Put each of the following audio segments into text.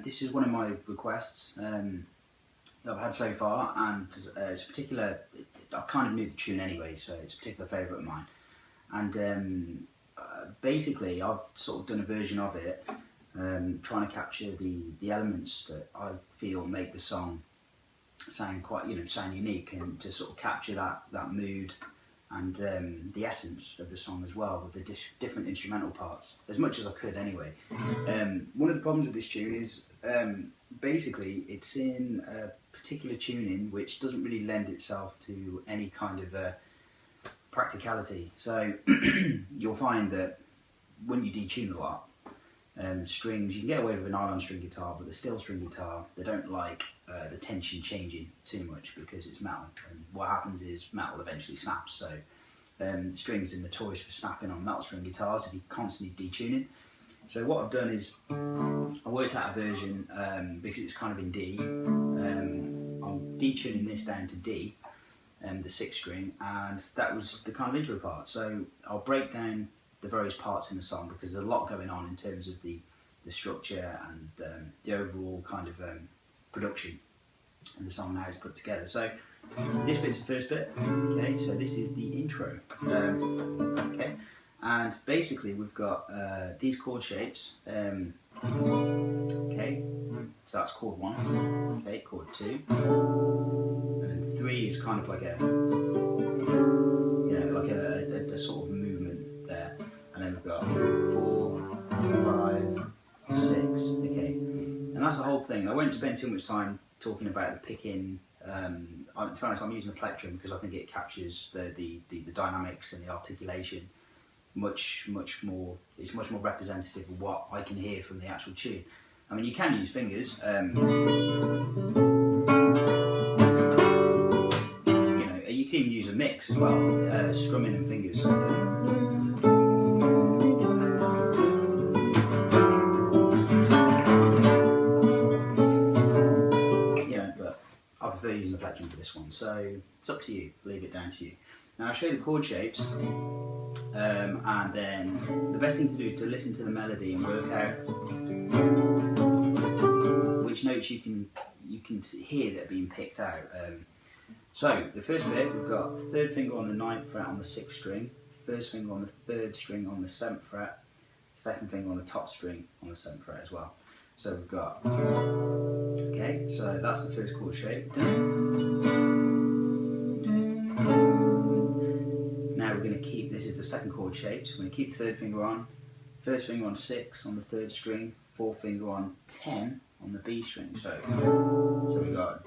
this is one of my requests that I've had so far, and it's a particular, I kind of knew the tune anyway, so it's a particular favourite of mine. And basically I've sort of done a version of it, trying to capture the elements that I feel make the song sound quite, sound unique, and to sort of capture that mood and the essence of the song as well, with the different instrumental parts, as much as I could anyway. One of the problems with this tune is basically it's in a particular tuning which doesn't really lend itself to any kind of practicality. So you'll find that when you detune a lot, strings, you can get away with a nylon string guitar, but the steel string guitar, they don't like the tension changing too much because it's metal, and what happens is metal eventually snaps. So strings are notorious for snapping on metal string guitars if you're constantly detuning. So what I've done is I worked out a version, because it's kind of in D. I'm detuning this down to D, the 6th string, and that was the kind of intro part. So I'll break down the various parts in the song because there's a lot going on in terms of the structure and the overall kind of production of the song and how it's put together. So this bit's the first bit, okay, so this is the intro, okay, and basically we've got these chord shapes, okay, so that's chord 1, okay, chord 2, and then 3 is kind of like a, like a sort of movement there, and then we've got 4, 5, 6, okay, and that's the whole thing. I won't spend too much time talking about the picking. To be honest, I'm using a plectrum because I think it captures the dynamics and the articulation much more. It's much more representative of what I can hear from the actual tune. I mean, you can use fingers. You can even use a mix as well, strumming and fingers. I prefer using the plectrum for this one, so it's up to you, leave it down to you. Now I'll show you the chord shapes, and then the best thing to do is to listen to the melody and work out which notes you can hear that are being picked out. So the first bit, we've got 3rd finger on the 9th fret on the 6th string, 1st finger on the 3rd string on the 7th fret, 2nd finger on the top string on the 7th fret as well. So we've got, okay, so that's the first chord shape. Now we're going to keep, this is the second chord shape, so we're going to keep the 3rd finger on, 1st finger on 6 on the 3rd string, 4th finger on 10 on the B string. So we got,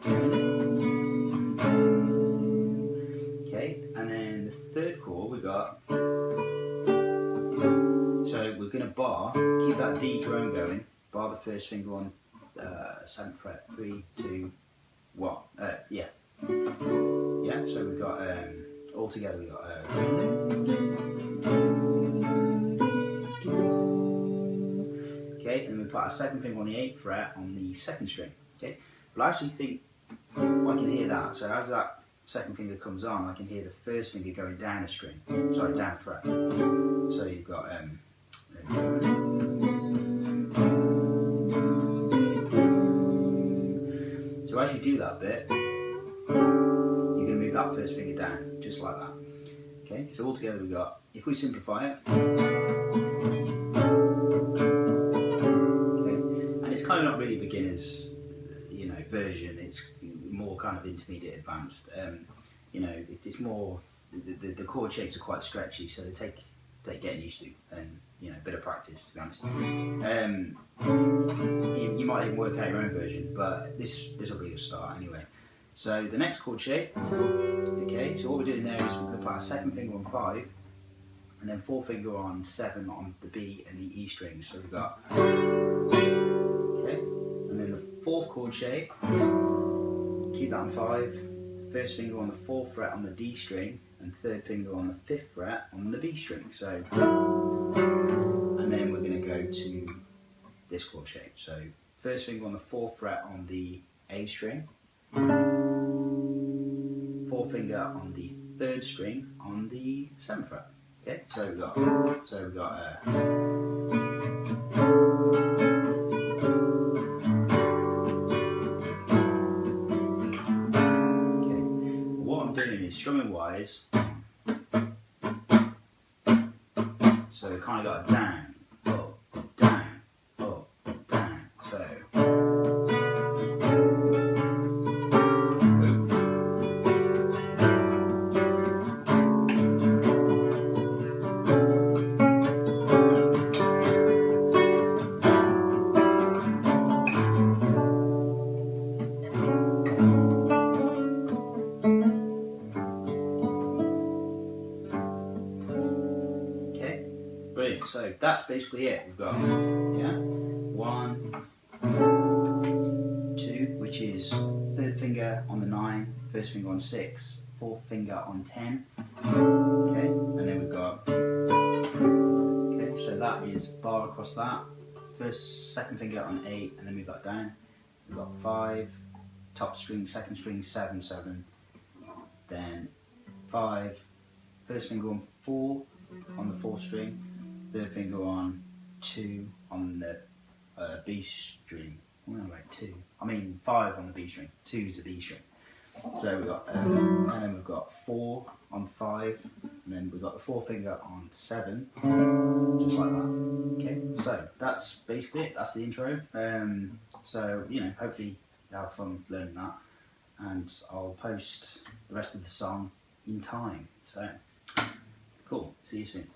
okay, and then the 3rd chord we got, so we're going to bar, keep that D drone going, bar the 1st finger on 7th fret, 3, 2, 1, yeah, so we've got, all together we got, okay, and then we put our 2nd finger on the 8th fret on the 2nd string, okay, but I actually think I can hear that, so as that 2nd finger comes on, I can hear the 1st finger going down a string, sorry, down a fret, so you've got, so as you do that bit, you're going to move that 1st finger down, just like that. Okay, so all together we got, if we simplify it, okay, and it's kind of not really beginner's, version, it's more kind of intermediate advanced. It's more, the chord shapes are quite stretchy, so they take getting used to, and a bit of practice, to be honest. You might even work out your own version, but this will be your start anyway. So the next chord shape, okay, so what we're doing there is we're going to put our 2nd finger on 5, and then 4th finger on 7 on the B and the E strings. So we've got, okay, and then the 4th chord shape, keep that on 5, 1st finger on the 4th fret on the D string, and 3rd finger on the 5th fret on the B string. So, and then we're going to go to this chord shape. So 1st finger on the 4th fret on the A string, 4th finger on the 3rd string on the 7th fret. Okay, so we've got is strumming wise. So we kind of got a down, up, down, up, down. So. Brilliant. So that's basically it. We've got 1, 2, which is third finger on the 9, first finger on 6, fourth finger on 10. Okay, and then we've got so that is bar across that. Second finger on 8, and then we've got down. We've got 5, top string, second string, 7, 7. Then 5, first finger on 4 on the 4th string. Third finger on 2 on the B string. Oh, no, wait, 2. I mean 5 on the B string. 2 is the B string. So we've got, and then we've got 4 on 5, and then we've got the 4th finger on 7, just like that. Okay, so that's basically it. That's the intro. So you know, hopefully you have fun learning that, and I'll post the rest of the song in time. So cool. See you soon.